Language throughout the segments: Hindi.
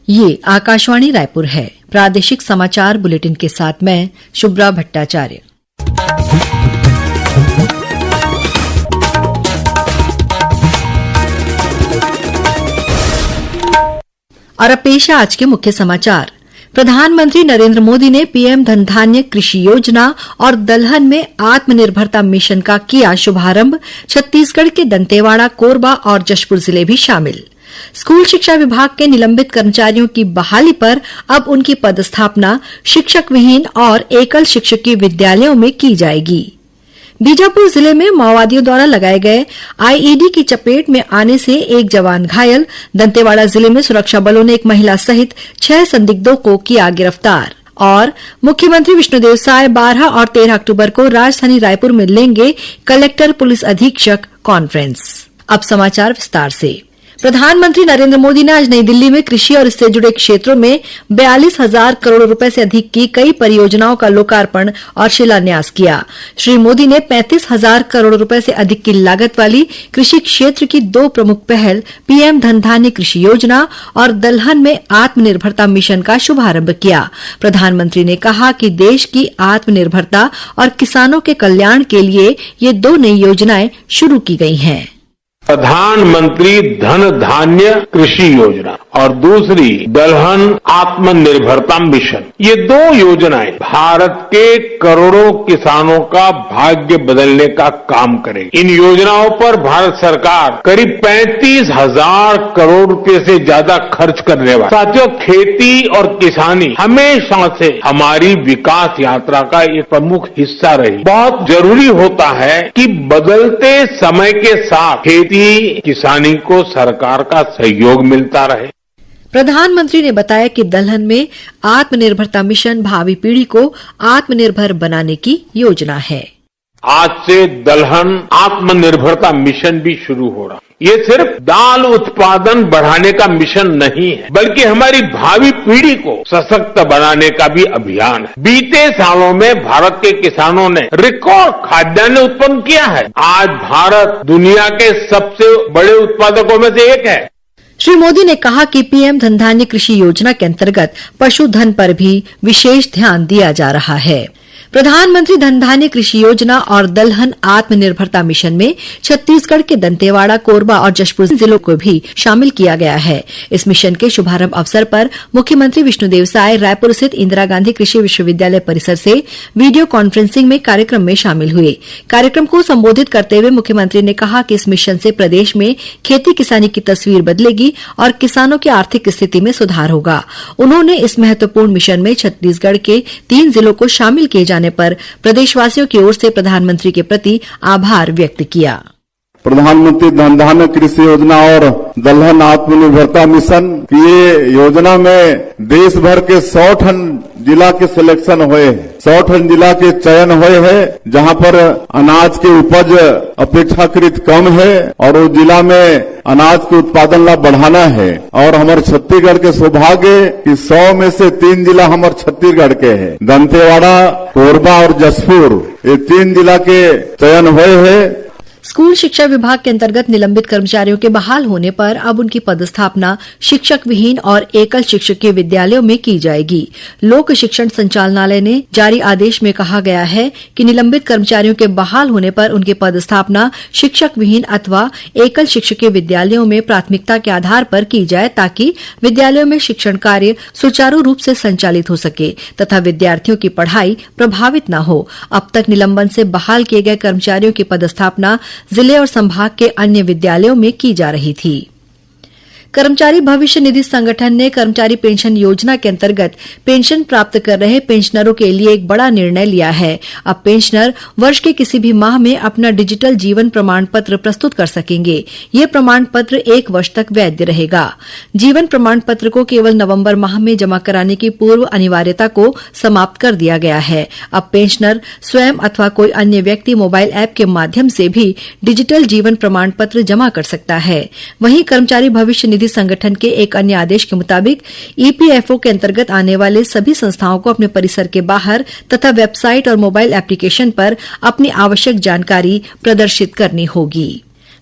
ये आकाशवाणी रायपुर है। प्रादेशिक समाचार बुलेटिन के साथ मैं शुभ्रा भट्टाचार्य। और अब पेश है आज के मुख्य समाचार। प्रधानमंत्री नरेंद्र मोदी ने पीएम धनधान्य कृषि योजना और दलहन में आत्मनिर्भरता मिशन का किया शुभारंभ। छत्तीसगढ़ के दंतेवाड़ा, कोरबा और जशपुर जिले भी शामिल। स्कूल शिक्षा विभाग के निलंबित कर्मचारियों की बहाली पर अब उनकी पदस्थापना शिक्षक विहीन और एकल शिक्षकीय विद्यालयों में की जाएगी। बीजापुर जिले में माओवादियों द्वारा लगाए गए आईईडी की चपेट में आने से एक जवान घायल। दंतेवाड़ा जिले में सुरक्षा बलों ने एक महिला सहित 6 संदिग्धों को किया गिरफ्तार। और मुख्यमंत्री विष्णुदेव साय 12 और 13 अक्टूबर को राजधानी रायपुर में लेंगे कलेक्टर पुलिस अधीक्षक कॉन्फ्रेंस। अब समाचार विस्तार से। प्रधानमंत्री नरेंद्र मोदी ने आज नई दिल्ली में कृषि और इससे जुड़े क्षेत्रों में 42,000 करोड़ रुपए से अधिक की कई परियोजनाओं का लोकार्पण और शिलान्यास किया। श्री मोदी ने 35,000 करोड़ रुपए से अधिक की लागत वाली कृषि क्षेत्र की 2 प्रमुख पहल पीएम धनधान्य कृषि योजना और दलहन में आत्मनिर्भरता मिशन का शुभारंभ किया। प्रधानमंत्री ने कहा कि देश की आत्मनिर्भरता और किसानों के कल्याण के लिए ये 2 नई योजनाएं शुरू की गई हैं। प्रधानमंत्री धन धान्य कृषि योजना और दूसरी दलहन आत्मनिर्भरता मिशन, ये 2 योजनाएं भारत के करोड़ों किसानों का भाग्य बदलने का काम करेगी। इन योजनाओं पर भारत सरकार करीब 35,000 करोड़ रुपए से ज्यादा खर्च करने वाली। साथियों, खेती और किसानी हमेशा से हमारी विकास यात्रा का एक प्रमुख हिस्सा रही। बहुत जरूरी होता है कि बदलते समय के साथ खेती किसानी को सरकार का सहयोग मिलता रहे। प्रधानमंत्री ने बताया कि दलहन में आत्मनिर्भरता मिशन भावी पीढ़ी को आत्मनिर्भर बनाने की योजना है। आज से दलहन आत्मनिर्भरता मिशन भी शुरू हो रहा। ये सिर्फ दाल उत्पादन बढ़ाने का मिशन नहीं है, बल्कि हमारी भावी पीढ़ी को सशक्त बनाने का भी अभियान है। बीते सालों में भारत के किसानों ने रिकॉर्ड खाद्यान्न उत्पन्न किया है। आज भारत दुनिया के सबसे बड़े उत्पादकों में से एक है। श्री मोदी ने कहा कि पीएम धनधान्य कृषि योजना के अंतर्गत पशुधन पर भी विशेष ध्यान दिया जा रहा है। प्रधानमंत्री धनधान्य कृषि योजना और दलहन आत्मनिर्भरता मिशन में छत्तीसगढ़ के दंतेवाड़ा, कोरबा और जशपुर जिलों को भी शामिल किया गया है। इस मिशन के शुभारंभ अवसर पर मुख्यमंत्री विष्णुदेव साय रायपुर स्थित इंदिरा गांधी कृषि विश्वविद्यालय परिसर से वीडियो कॉन्फ्रेंसिंग में कार्यक्रम में शामिल हुए। कार्यक्रम को संबोधित करते हुए मुख्यमंत्री ने कहा कि इस मिशन से प्रदेश में खेती किसानी की तस्वीर बदलेगी और किसानों की आर्थिक स्थिति में सुधार होगा। उन्होंने इस महत्वपूर्ण मिशन में छत्तीसगढ़ के 3 जिलों को शामिल किए जाने पर प्रदेशवासियों की ओर से प्रधानमंत्री के प्रति आभार व्यक्त किया। प्रधानमंत्री धनधान्य कृषि योजना और दलहन आत्मनिर्भरता मिशन की ये योजना में देश भर के 100 टन जिला के सिलेक्शन हुए हैं। 100 टन जिला के चयन हुए हैं जहां पर अनाज की उपज अपेक्षाकृत कम है और उस जिला में अनाज के उत्पादन ला बढ़ाना है। और हमारे छत्तीसगढ़ के सौभाग्य कि 100 में से 3 जिला हमारे छत्तीसगढ़ के हैं। दंतेवाड़ा, कोरबा और जशपुर, ये 3 जिला के चयन हुए हैं। स्कूल शिक्षा विभाग के अंतर्गत निलंबित कर्मचारियों के बहाल होने पर अब उनकी पदस्थापना शिक्षक विहीन और एकल शिक्षकीय विद्यालयों में की जाएगी। लोक शिक्षण संचालनालय ने जारी आदेश में कहा गया है कि निलंबित कर्मचारियों के बहाल होने पर उनकी पदस्थापना शिक्षक विहीन अथवा एकल शिक्षकीय विद्यालयों में प्राथमिकता के आधार पर की जाए, ताकि विद्यालयों में शिक्षण कार्य सुचारू रूप से संचालित हो सके तथा विद्यार्थियों की पढ़ाई प्रभावित न हो। अब तक निलंबन से बहाल किए गए कर्मचारियों की पदस्थापना जिले और संभाग के अन्य विद्यालयों में की जा रही थी। कर्मचारी भविष्य निधि संगठन ने कर्मचारी पेंशन योजना के अंतर्गत पेंशन प्राप्त कर रहे पेंशनरों के लिए एक बड़ा निर्णय लिया है। अब पेंशनर वर्ष के किसी भी माह में अपना डिजिटल जीवन प्रमाण पत्र प्रस्तुत कर सकेंगे। ये प्रमाण पत्र 1 वर्ष तक वैध रहेगा। जीवन प्रमाण पत्र को केवल नवंबर माह में जमा कराने की पूर्व अनिवार्यता को समाप्त कर दिया गया है। अब पेंशनर स्वयं अथवा कोई अन्य व्यक्ति मोबाइल ऐप के माध्यम से भी डिजिटल जीवन प्रमाण पत्र जमा कर सकता है। वहीं कर्मचारी भविष्य निधि संगठन के एक अन्य आदेश के मुताबिक ईपीएफओ के अंतर्गत आने वाले सभी संस्थाओं को अपने परिसर के बाहर तथा वेबसाइट और मोबाइल एप्लीकेशन पर अपनी आवश्यक जानकारी प्रदर्शित करनी होगी।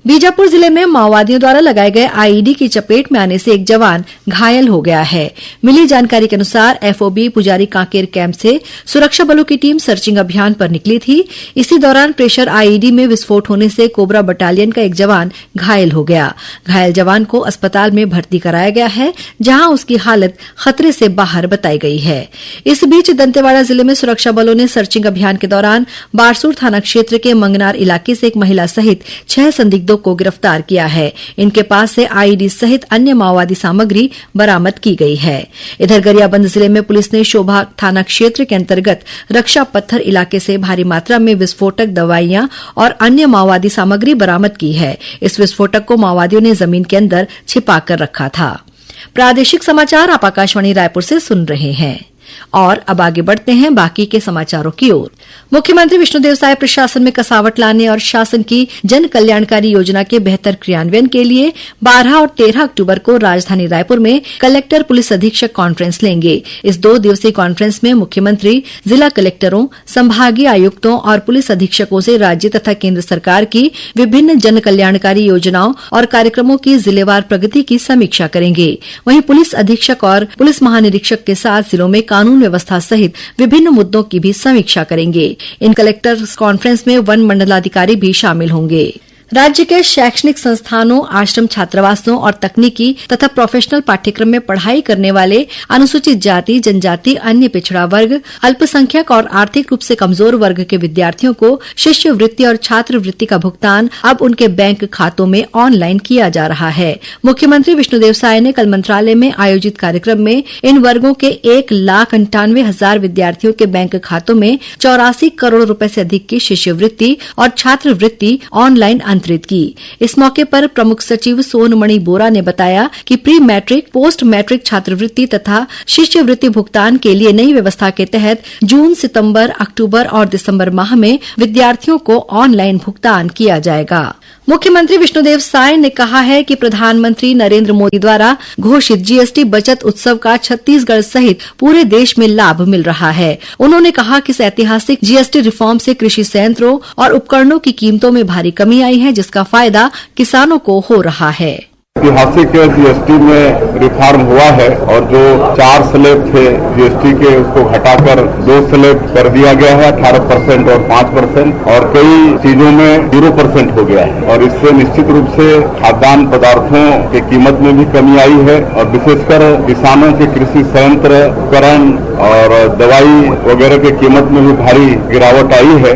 बीजापुर जिले में माओवादियों द्वारा लगाए गए आईईडी की चपेट में आने से एक जवान घायल हो गया है। मिली जानकारी के अनुसार एफओबी पुजारी कांकेर कैंप से सुरक्षा बलों की टीम सर्चिंग अभियान पर निकली थी। इसी दौरान प्रेशर आईईडी में विस्फोट होने से कोबरा बटालियन का एक जवान घायल हो गया। घायल जवान को अस्पताल में भर्ती कराया गया है, जहां उसकी हालत खतरे से बाहर बताई गई है। इस बीच दंतेवाड़ा जिले में सुरक्षा बलों ने सर्चिंग अभियान के दौरान बारसूर थाना क्षेत्र के मंगनार इलाके से एक महिला सहित 6 संदिग्धों को गिरफ्तार किया है। इनके पास से आईईडी सहित अन्य माओवादी सामग्री बरामद की गई है। इधर गरियाबंद जिले में पुलिस ने शोभा थाना क्षेत्र के अंतर्गत रक्षा पत्थर इलाके से भारी मात्रा में विस्फोटक दवाइयां और अन्य माओवादी सामग्री बरामद की है। इस विस्फोटक को माओवादियों ने जमीन के अंदर छिपाकर रखा था। प्रादेशिक समाचार आप आकाशवाणी रायपुर से सुन रहे हैं और अब आगे बढ़ते हैं बाकी के समाचारों की ओर। मुख्यमंत्री विष्णुदेव साय प्रशासन में कसावट लाने और शासन की जन कल्याणकारी योजना के बेहतर क्रियान्वयन के लिए 12 और 13 अक्टूबर को राजधानी रायपुर में कलेक्टर पुलिस अधीक्षक कॉन्फ्रेंस लेंगे। इस 2 दिवसीय कॉन्फ्रेंस में मुख्यमंत्री जिला कलेक्टरों, संभागीय आयुक्तों और पुलिस अधीक्षकों से राज्य तथा केंद्र सरकार की विभिन्न जन कल्याणकारी योजनाओं और कार्यक्रमों की जिलेवार प्रगति की समीक्षा करेंगे। वहीं पुलिस अधीक्षक और पुलिस महानिरीक्षक के साथ जिलों में कानून व्यवस्था सहित विभिन्न मुद्दों की भी समीक्षा करेंगे। इन कलेक्टर्स कॉन्फ्रेंस में वन मंडलाधिकारी भी शामिल होंगे। राज्य के शैक्षणिक संस्थानों, आश्रम छात्रावासों और तकनीकी तथा प्रोफेशनल पाठ्यक्रम में पढ़ाई करने वाले अनुसूचित जाति, जनजाति, अन्य पिछड़ा वर्ग, अल्पसंख्यक और आर्थिक रूप से कमजोर वर्ग के विद्यार्थियों को शिष्यवृत्ति और छात्रवृत्ति का भुगतान अब उनके बैंक खातों में ऑनलाइन किया जा रहा है। मुख्यमंत्री विष्णुदेव साय ने कल मंत्रालय में आयोजित कार्यक्रम में इन वर्गों के 1,98,000 विद्यार्थियों के बैंक खातों में 84 करोड़ रुपए से अधिक की शिष्यवृत्ति और छात्रवृत्ति ऑनलाइन अंतरित की। इस मौके पर प्रमुख सचिव सोनमणि बोरा ने बताया कि प्री मैट्रिक, पोस्ट मैट्रिक छात्रवृत्ति तथा शिष्यवृत्ति भुगतान के लिए नई व्यवस्था के तहत जून, सितंबर, अक्टूबर और दिसंबर माह में विद्यार्थियों को ऑनलाइन भुगतान किया जाएगा। मुख्यमंत्री विष्णुदेव साय ने कहा है कि प्रधानमंत्री नरेंद्र मोदी द्वारा घोषित जीएसटी बचत उत्सव का छत्तीसगढ़ सहित पूरे देश में लाभ मिल रहा है। उन्होंने कहा कि इस ऐतिहासिक जीएसटी रिफॉर्म से कृषि संयंत्रों और उपकरणों की कीमतों में भारी कमी आई है, जिसका फायदा किसानों को हो रहा है। ऐतिहासिक जीएसटी में रिफॉर्म हुआ है और जो 4 स्लैब थे जीएसटी के उसको घटाकर 2 स्लैब कर दिया गया है, 18% और 5%, और कई चीजों में 0% हो गया है। और इससे निश्चित रूप से खाद्यान्न पदार्थों की कीमत में भी कमी आई है और विशेषकर किसानों के कृषि संयंत्र, उपकरण और दवाई वगैरह की कीमत में भी भारी गिरावट आई है।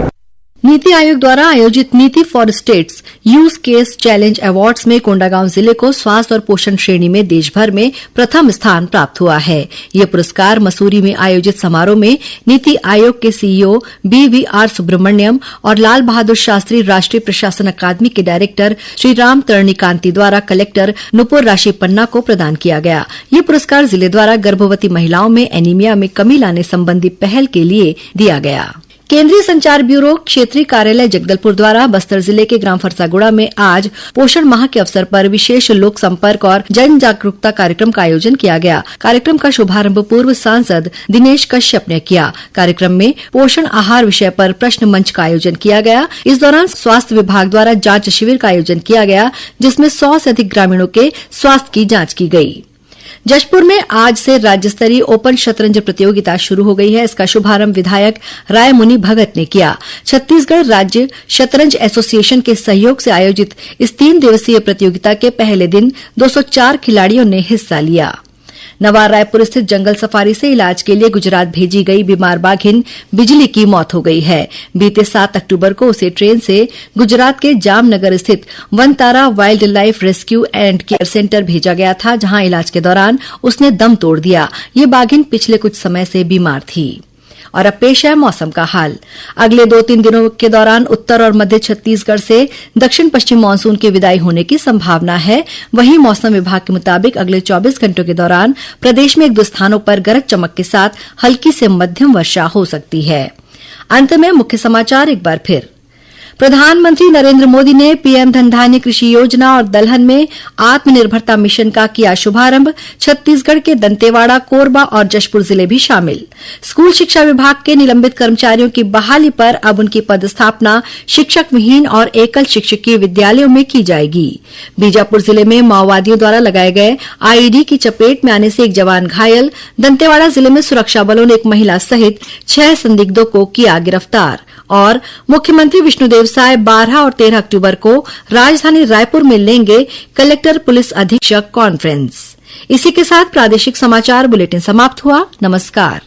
नीति आयोग द्वारा आयोजित नीति for states use case challenge awards में कोंडागांव जिले को स्वास्थ्य और पोषण श्रेणी में देश भर में प्रथम स्थान प्राप्त हुआ है। यह पुरस्कार मसूरी में आयोजित समारोह में नीति आयोग के सीईओ BVR सुब्रमण्यम और लाल बहादुर शास्त्री राष्ट्रीय प्रशासन अकादमी के डायरेक्टर श्री राम तरणिकांति द्वारा कलेक्टर नुपुर राशि पन्ना को प्रदान किया गया। यह पुरस्कार जिले द्वारा गर्भवती महिलाओं में एनीमिया में कमी लाने संबंधी पहल के लिए दिया गया। केंद्रीय संचार ब्यूरो क्षेत्रीय कार्यालय जगदलपुर द्वारा बस्तर जिले के ग्राम फरसागुड़ा में आज पोषण माह के अवसर पर विशेष लोक संपर्क और जन जागरूकता कार्यक्रम का आयोजन किया गया। कार्यक्रम का शुभारंभ पूर्व सांसद दिनेश कश्यप ने किया। कार्यक्रम में पोषण आहार विषय पर प्रश्न मंच का आयोजन किया गया। इस दौरान स्वास्थ्य विभाग द्वारा जांच शिविर का आयोजन किया गया, जिसमें 100 से अधिक ग्रामीणों के स्वास्थ्य की जांच की गई। जशपुर में आज से राज्य स्तरीय ओपन शतरंज प्रतियोगिता शुरू हो गई है। इसका शुभारंभ विधायक रायमुनि भगत ने किया। छत्तीसगढ़ राज्य शतरंज एसोसिएशन के सहयोग से आयोजित इस 3 दिवसीय प्रतियोगिता के पहले दिन 204 खिलाड़ियों ने हिस्सा लिया। नवा रायपुर स्थित जंगल सफारी से इलाज के लिए गुजरात भेजी गई बीमार बाघिन बिजली की मौत हो गई है। बीते 7 अक्टूबर को उसे ट्रेन से गुजरात के जामनगर स्थित Vantara wild life rescue and care centre भेजा गया था, जहां इलाज के दौरान उसने दम तोड़ दिया। ये बाघिन पिछले कुछ समय से बीमार थी। और अब पेश है मौसम का हाल। अगले 2-3 दिनों के दौरान उत्तर और मध्य छत्तीसगढ़ से दक्षिण पश्चिम मानसून की विदाई होने की संभावना है। वहीं मौसम विभाग के मुताबिक अगले 24 घंटों के दौरान प्रदेश में 1-2 स्थानों पर गरज चमक के साथ हल्की से मध्यम वर्षा हो सकती है। अंत में मुख्य समाचार एक बार फिर। प्रधानमंत्री नरेंद्र मोदी ने पीएम धनधान्य कृषि योजना और दलहन में आत्मनिर्भरता मिशन का किया शुभारंभ। छत्तीसगढ़ के दंतेवाड़ा, कोरबा और जशपुर जिले भी शामिल। स्कूल शिक्षा विभाग के निलंबित कर्मचारियों की बहाली पर अब उनकी पदस्थापना शिक्षक विहीन और एकल शिक्षकीय विद्यालयों में की जाएगी। बीजापुर जिले में माओवादियों द्वारा लगाए गए आईईडी की चपेट में आने से एक जवान घायल। दंतेवाड़ा जिले में सुरक्षा बलों ने एक महिला सहित 6 संदिग्धों को किया गिरफ्तार। और मुख्यमंत्री विष्णुदेव साय 12 और 13 अक्टूबर को राजधानी रायपुर में लेंगे कलेक्टर पुलिस अधीक्षक कॉन्फ्रेंस। इसी के साथ प्रादेशिक समाचार बुलेटिन समाप्त हुआ। नमस्कार।